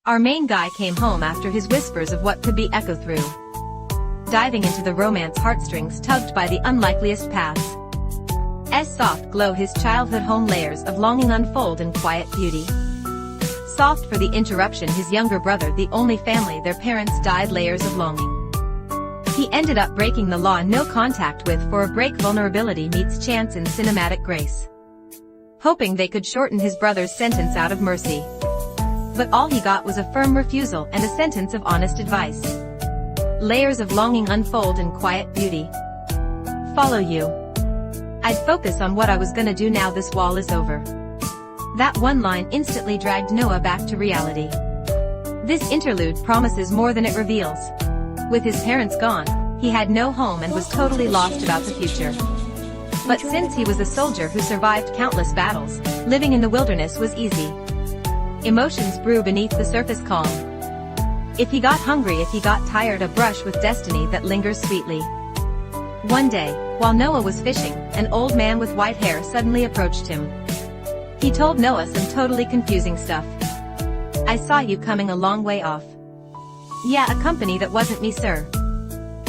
Our main guy came home after his whispers of what could be echoed through. Diving into the romance heartstrings tugged by the unlikeliest paths. Soft glow his childhood home layers of longing unfold in quiet beauty. Soft for the interruption his younger brother the only family their parents died layers of longing. He ended up breaking the law no contact with for a break vulnerability meets chance in cinematic grace. Hoping they could shorten his brother's sentence out of mercy. But all he got was a firm refusal and a sentence of honest advice. Layers of longing unfold in quiet beauty. Follow you. I'd focus on what I was gonna do now this wall is over. That one line instantly dragged Noah back to reality. This interlude promises more than it reveals. With his parents gone, he had no home and was totally lost about the future. But since he was a soldier who survived countless battles, living in the wilderness was easy. Emotions brew beneath the surface calm. If he got hungry, if he got tired, a brush with destiny that lingers sweetly. One day, while Noah was fishing, an old man with white hair suddenly approached him. He told Noah some totally confusing stuff. I saw you coming a long way off. Yeah, a company that wasn't me, sir.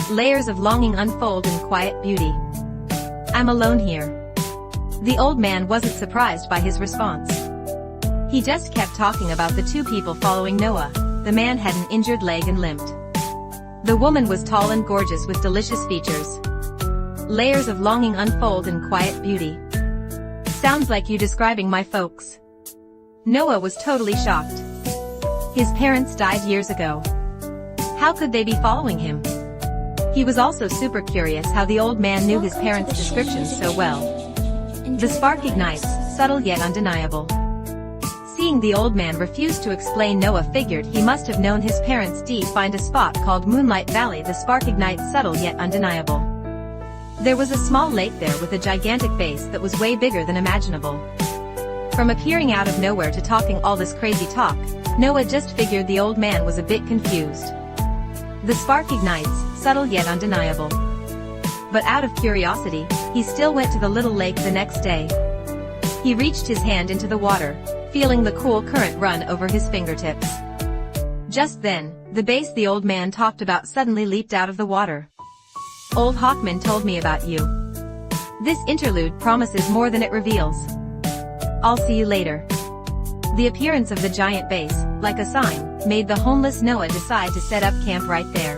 Layers of longing unfold in quiet beauty. I'm alone here. The old man wasn't surprised by his response. He just kept talking about the two people following Noah. The man had an injured leg and limped. The woman was tall and gorgeous with delicious features. Layers of longing unfold in quiet beauty. Sounds like you describing my folks. Noah was totally shocked. His parents died years ago. How could they be following him? He was also super curious how the old man knew his parents' descriptions so well. The spark ignites, subtle yet undeniable. Seeing the old man refuse to explain, Noah figured he must have known his parents find a spot called Moonlight Valley. The spark ignites, subtle yet undeniable. There was a small lake there with a gigantic base that was way bigger than imaginable. From appearing out of nowhere to talking all this crazy talk, Noah just figured the old man was a bit confused. The spark ignites, subtle yet undeniable. But out of curiosity, he still went to the little lake the next day. He reached his hand into the water, feeling the cool current run over his fingertips. Just then, the base the old man talked about suddenly leaped out of the water. Old Hawkman told me about you. This interlude promises more than it reveals. I'll see you later. The appearance of the giant base, like a sign, made the homeless Noah decide to set up camp right there.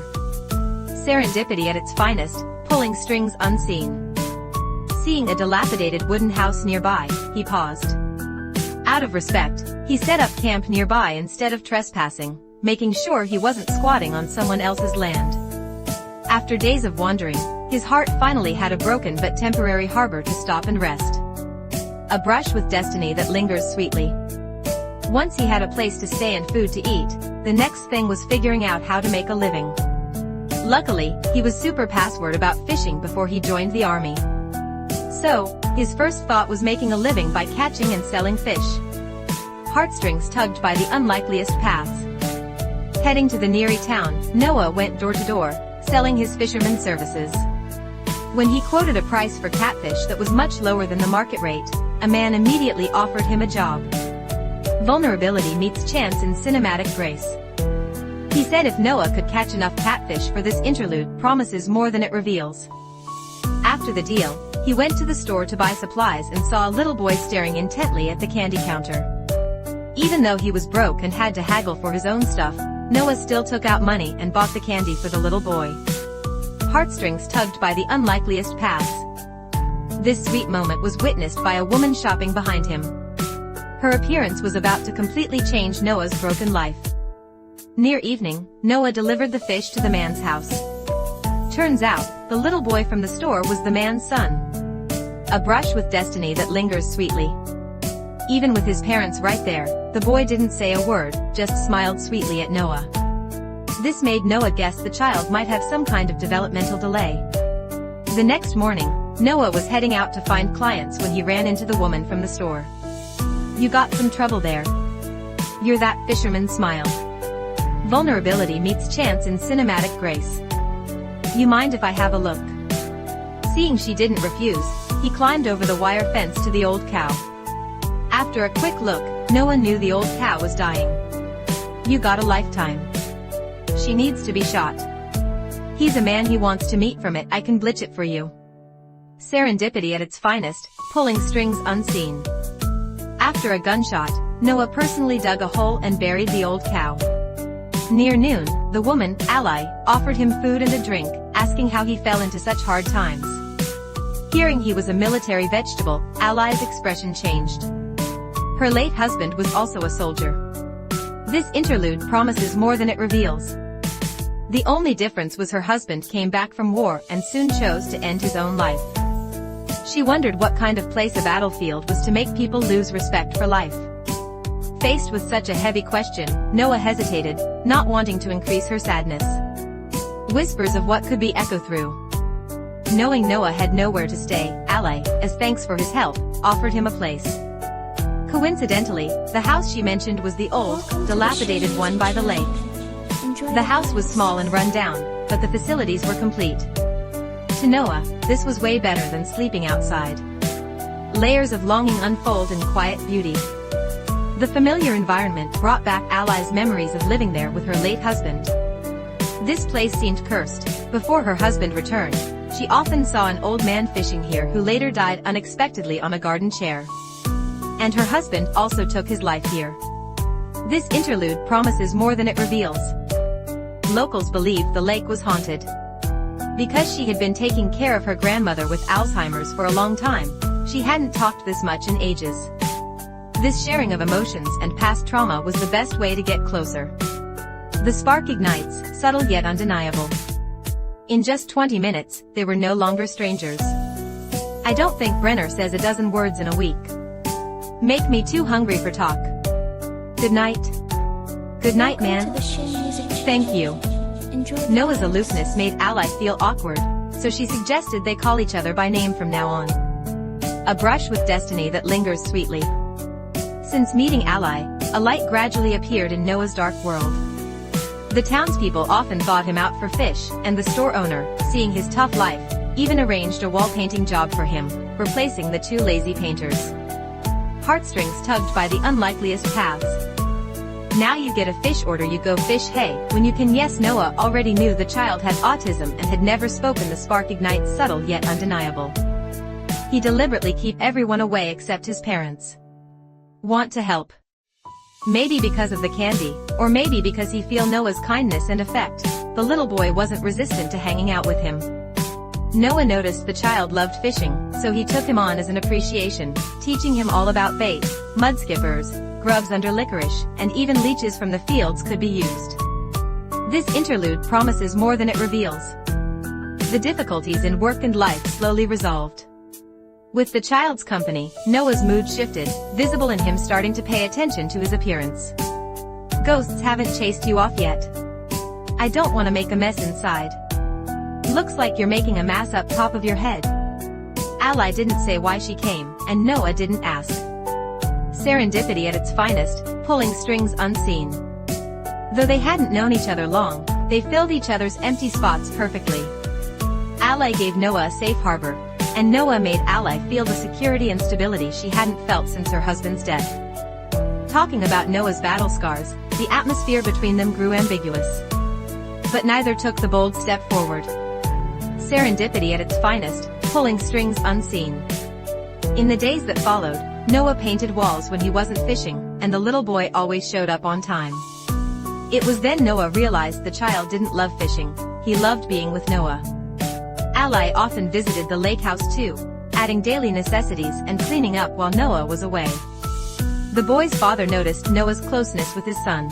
Serendipity at its finest, pulling strings unseen. Seeing a dilapidated wooden house nearby, he paused. Out of respect, he set up camp nearby instead of trespassing, making sure he wasn't squatting on someone else's land. After days of wandering, his heart finally had a broken but temporary harbor to stop and rest. A brush with destiny that lingers sweetly. Once he had a place to stay and food to eat, the next thing was figuring out how to make a living. Luckily, he was super password about fishing before he joined the army. So, his first thought was making a living by catching and selling fish. Heartstrings tugged by the unlikeliest paths. Heading to the nearby town, Noah went door to door, selling his fisherman services. When he quoted a price for catfish that was much lower than the market rate, a man immediately offered him a job. Vulnerability meets chance in cinematic grace. He said if Noah could catch enough catfish for this interlude promises more than it reveals. After the deal, he went to the store to buy supplies and saw a little boy staring intently at the candy counter. Even though he was broke and had to haggle for his own stuff, Noah still took out money and bought the candy for the little boy. Heartstrings tugged by the unlikeliest paths. This sweet moment was witnessed by a woman shopping behind him. Her appearance was about to completely change Noah's broken life. Near evening, Noah delivered the fish to the man's house. Turns out, the little boy from the store was the man's son. A brush with destiny that lingers sweetly. Even with his parents right there, the boy didn't say a word, just smiled sweetly at Noah. This made Noah guess the child might have some kind of developmental delay. The next morning, Noah was heading out to find clients when he ran into the woman from the store. You got some trouble there. You're that fisherman smiled. Vulnerability meets chance in cinematic grace. You mind if I have a look? Seeing she didn't refuse, he climbed over the wire fence to the old cow. After a quick look, Noah knew the old cow was dying. You got a lifetime. She needs to be shot. He's a man he wants to meet from it. I can glitch it for you. Serendipity at its finest, pulling strings unseen. After a gunshot, Noah personally dug a hole and buried the old cow. Near noon, the woman, Ally, offered him food and a drink, asking how he fell into such hard times. Hearing he was a military vegetable, Ally's expression changed. Her late husband was also a soldier. This interlude promises more than it reveals. The only difference was her husband came back from war and soon chose to end his own life. She wondered what kind of place a battlefield was to make people lose respect for life. Faced with such a heavy question, Noah hesitated, not wanting to increase her sadness. Whispers of what could be echo through. Knowing Noah had nowhere to stay, Ally, as thanks for his help, offered him a place. Coincidentally, the house she mentioned was the old, dilapidated one by the lake. The house was small and run down, but the facilities were complete. To Noah, this was way better than sleeping outside. Layers of longing unfold in quiet beauty. The familiar environment brought back Ally's memories of living there with her late husband. This place seemed cursed. Before her husband returned, she often saw an old man fishing here who later died unexpectedly on a garden chair. And her husband also took his life here. This interlude promises more than it reveals. Locals believed the lake was haunted. Because she had been taking care of her grandmother with Alzheimer's for a long time, she hadn't talked this much in ages. This sharing of emotions and past trauma was the best way to get closer. The spark ignites, subtle yet undeniable. In just 20 minutes, they were no longer strangers. I don't think Brenner says a dozen words in a week. Make me too hungry for talk. Good night. Good night, man. Thank you. Noah's aloofness made Ally feel awkward, so she suggested they call each other by name from now on. A brush with destiny that lingers sweetly. Since meeting Ally, a light gradually appeared in Noah's dark world. The townspeople often thought him out for fish, and the store owner, seeing his tough life, even arranged a wall painting job for him, replacing the two lazy painters. Heartstrings tugged by the unlikeliest paths. Now you get a fish order, you go fish, hey, when you can. Yes, Noah already knew the child had autism and had never spoken. The spark ignites, subtle yet undeniable. He deliberately keep everyone away except his parents. Want to help. Maybe because of the candy, or maybe because he feel Noah's kindness and affect, the little boy wasn't resistant to hanging out with him. Noah noticed the child loved fishing, so he took him on as an appreciation, teaching him all about bait, mud skippers, grubs under licorice, and even leeches from the fields could be used. This interlude promises more than it reveals. The difficulties in work and life slowly resolved. With the child's company, Noah's mood shifted, visible in him starting to pay attention to his appearance. Ghosts haven't chased you off yet. I don't want to make a mess inside. Looks like you're making a mess up top of your head. Ally didn't say why she came, and Noah didn't ask. Serendipity at its finest, pulling strings unseen. Though they hadn't known each other long, they filled each other's empty spots perfectly. Ally gave Noah a safe harbor, and Noah made Ally feel the security and stability she hadn't felt since her husband's death. Talking about Noah's battle scars, the atmosphere between them grew ambiguous. But neither took the bold step forward. Serendipity at its finest, pulling strings unseen. In the days that followed, Noah painted walls when he wasn't fishing, and the little boy always showed up on time. It was then Noah realized the child didn't love fishing, he loved being with Noah. Ally often visited the lake house too, adding daily necessities and cleaning up while Noah was away. The boy's father noticed Noah's closeness with his son.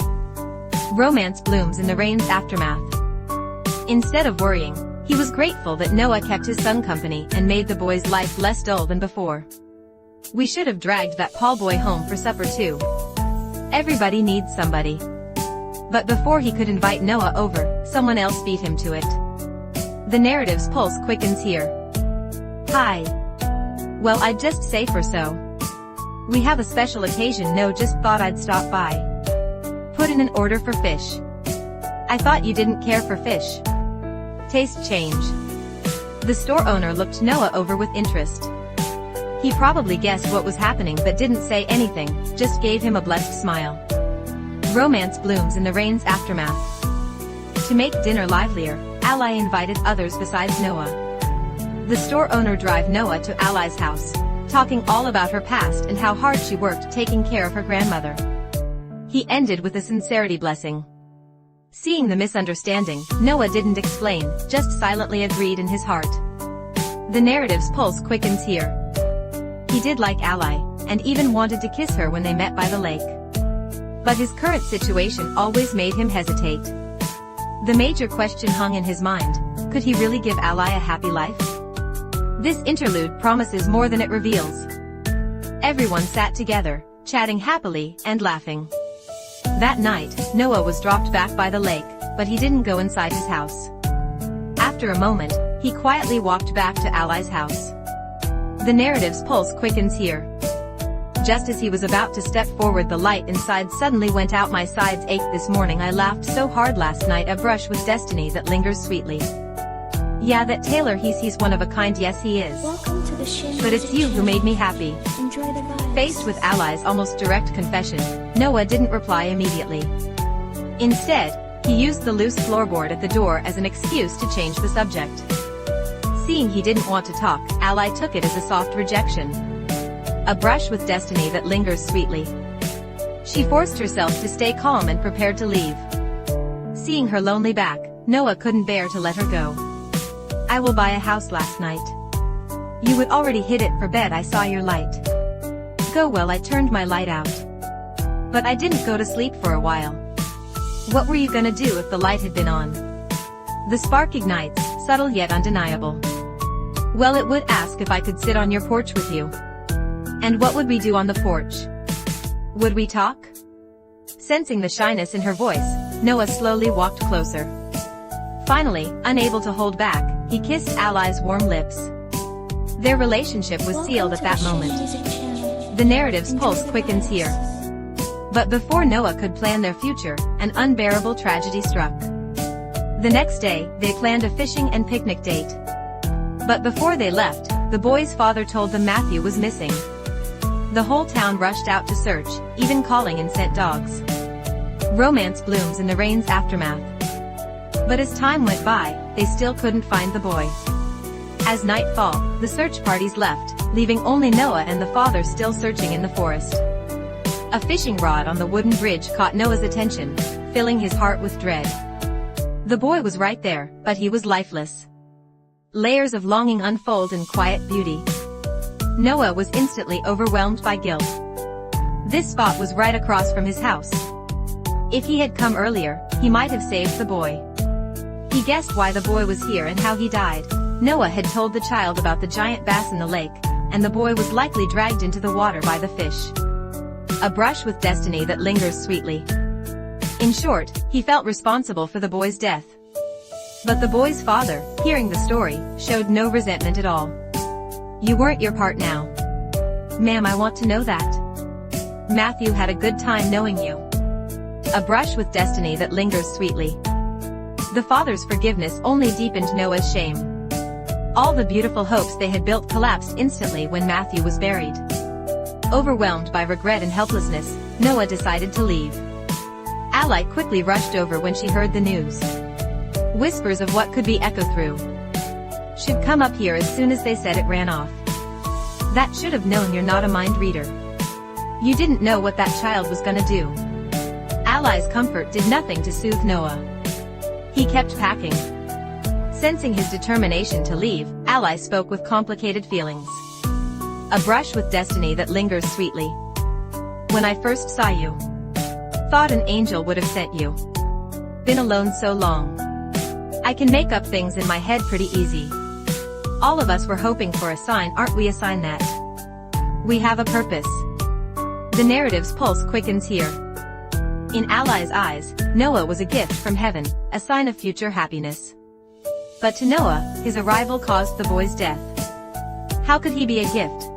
Romance blooms in the rain's aftermath. Instead of worrying, he was grateful that Noah kept his son company and made the boy's life less dull than before. We should have dragged that Paul boy home for supper too. Everybody needs somebody. But before he could invite Noah over, someone else beat him to it. The narrative's pulse quickens here. Hi. Well, I'd just say for so. We have a special occasion. No, just thought I'd stop by. Put in an order for fish. I thought you didn't care for fish. Taste change. The store owner looked Noah over with interest. He probably guessed what was happening but didn't say anything, just gave him a blessed smile. Romance blooms in the rain's aftermath. To make dinner livelier, Ally invited others besides Noah. The store owner drove Noah to Ally's house, talking all about her past and how hard she worked taking care of her grandmother. He ended with a sincerity blessing. Seeing the misunderstanding, Noah didn't explain, just silently agreed in his heart. The narrative's pulse quickens here. He did like Ally, and even wanted to kiss her when they met by the lake. But his current situation always made him hesitate. The major question hung in his mind: could he really give Ally a happy life? This interlude promises more than it reveals. Everyone sat together, chatting happily and laughing. That night, Noah was dropped back by the lake, but he didn't go inside his house. After a moment, he quietly walked back to Ally's house. The narrative's pulse quickens here. Just as he was about to step forward, the light inside suddenly went out. My sides ached this morning. I laughed so hard last night. A brush with destiny that lingers sweetly. Yeah, that Taylor, he's one of a kind. Yes, he is. Welcome to the show. But it's you who made me happy. Enjoy the vibes. Faced with Ally's almost direct confession, Noah didn't reply immediately. Instead, he used the loose floorboard at the door as an excuse to change the subject. Seeing he didn't want to talk, Ally took it as a soft rejection. A brush with destiny that lingers sweetly. She forced herself to stay calm and prepared to leave. Seeing her lonely back, Noah couldn't bear to let her go. I will buy a house last night. You would already hid it for bed. I saw your light. Go. Well, I turned my light out. But I didn't go to sleep for a while. What were you gonna do if the light had been on? The spark ignites, subtle yet undeniable. Well, it would ask if I could sit on your porch with you. And what would we do on the porch? Would we talk? Sensing the shyness in her voice, Noah slowly walked closer. Finally, unable to hold back, he kissed Ally's warm lips. Their relationship was sealed at that moment. The narrative's pulse quickens here. But before Noah could plan their future, an unbearable tragedy struck. The next day, they planned a fishing and picnic date. But before they left, the boy's father told them Matthew was missing. The whole town rushed out to search, even calling in scent dogs. Romance blooms in the rain's aftermath. But as time went by, they still couldn't find the boy. As night fell, the search parties left, leaving only Noah and the father still searching in the forest. A fishing rod on the wooden bridge caught Noah's attention, filling his heart with dread. The boy was right there, but he was lifeless. Layers of longing unfold in quiet beauty. Noah was instantly overwhelmed by guilt. This spot was right across from his house. If he had come earlier, he might have saved the boy. He guessed why the boy was here and how he died. Noah had told the child about the giant bass in the lake, and the boy was likely dragged into the water by the fish. A brush with destiny that lingers sweetly. In short, he felt responsible for the boy's death. But the boy's father, hearing the story, showed no resentment at all. You weren't your part now. Ma'am, I want to know that. Matthew had a good time knowing you. A brush with destiny that lingers sweetly. The father's forgiveness only deepened Noah's shame. All the beautiful hopes they had built collapsed instantly when Matthew was buried. Overwhelmed by regret and helplessness, Noah decided to leave. Ally quickly rushed over when she heard the news. Whispers of what could be echoed through. Should come up here as soon as they said it, ran off. That should have known. You're not a mind reader. You didn't know what that child was gonna do. Ally's comfort did nothing to soothe Noah. He kept packing. Sensing his determination to leave, Ally spoke with complicated feelings. A brush with destiny that lingers sweetly. When I first saw you, thought an angel would have sent you. Been alone so long. I can make up things in my head pretty easy. All of us were hoping for a sign, aren't we? A sign that we have a purpose. The narrative's pulse quickens here. In Ally's eyes, Noah was a gift from heaven, a sign of future happiness. But to Noah, his arrival caused the boy's death. How could he be a gift?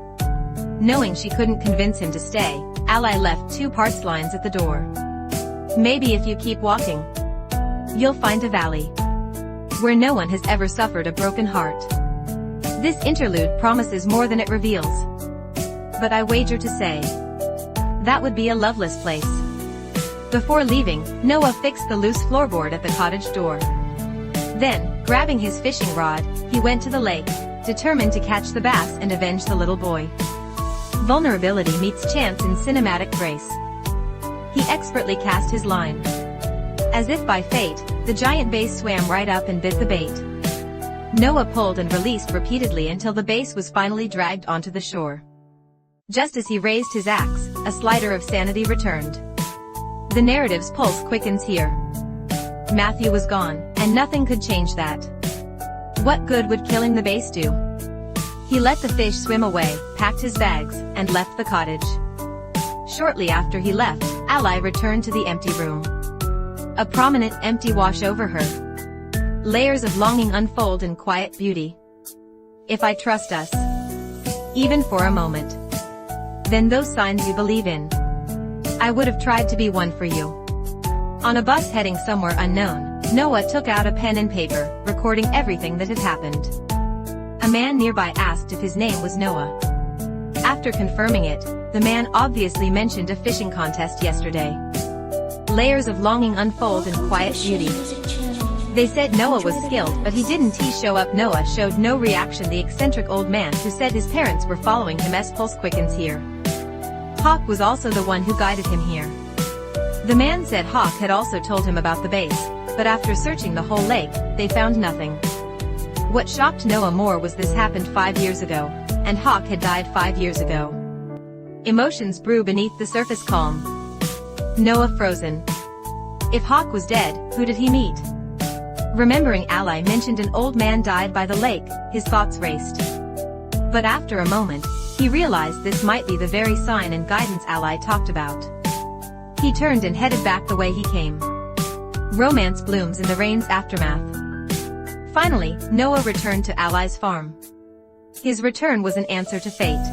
Knowing she couldn't convince him to stay, Ally left 2 parts lines at the door. Maybe if you keep walking, you'll find a valley where no one has ever suffered a broken heart. This interlude promises more than it reveals. But I wager to say, that would be a loveless place. Before leaving, Noah fixed the loose floorboard at the cottage door. Then, grabbing his fishing rod, he went to the lake, determined to catch the bass and avenge the little boy. Vulnerability meets chance in cinematic grace. He expertly cast his line. As if by fate, the giant bass swam right up and bit the bait. Noah pulled and released repeatedly until the bass was finally dragged onto the shore. Just as he raised his axe, a slider of sanity returned. The narrative's pulse quickens here. Matthew was gone, and nothing could change that. What good would killing the bass do? He let the fish swim away, packed his bags, and left the cottage. Shortly after he left, Ally returned to the empty room. A prominent empty wash over her. Layers of longing unfold in quiet beauty. If I trust us, even for a moment, then those signs you believe in, I would have tried to be one for you. On a bus heading somewhere unknown, Noah took out a pen and paper, recording everything that had happened. A man nearby asked if his name was Noah. After confirming it, the man obviously mentioned a fishing contest yesterday. Layers of longing unfold in quiet beauty. They said Noah was skilled, but he didn't show up. Noah showed no reaction. The eccentric old man who said his parents were following him. Pulse quickens here. Hawk was also the one who guided him here. The man said Hawk had also told him about the base, but after searching the whole lake, they found nothing. What shocked Noah more was this happened 5 years ago, and Hawk had died 5 years ago. Emotions brew beneath the surface calm. Noah frozen. If Hawk was dead, who did he meet? Remembering Ally mentioned an old man died by the lake, his thoughts raced. But after a moment, he realized this might be the very sign and guidance Ally talked about. He turned and headed back the way he came. Romance blooms in the rain's aftermath. Finally, Noah returned to Ally's farm. His return was an answer to fate.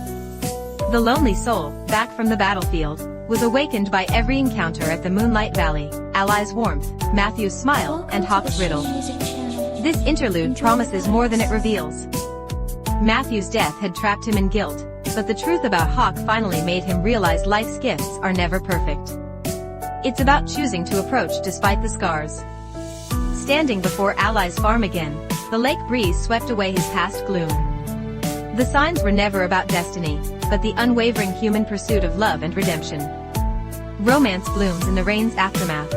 The lonely soul, back from the battlefield, was awakened by every encounter at the Moonlight Valley, Ally's warmth, Matthew's smile, and Hawk's riddle. This interlude promises more than it reveals. Matthew's death had trapped him in guilt, but the truth about Hawk finally made him realize life's gifts are never perfect. It's about choosing to approach despite the scars. Standing before Ally's farm again, the lake breeze swept away his past gloom. The signs were never about destiny, but the unwavering human pursuit of love and redemption. Romance blooms in the rain's aftermath.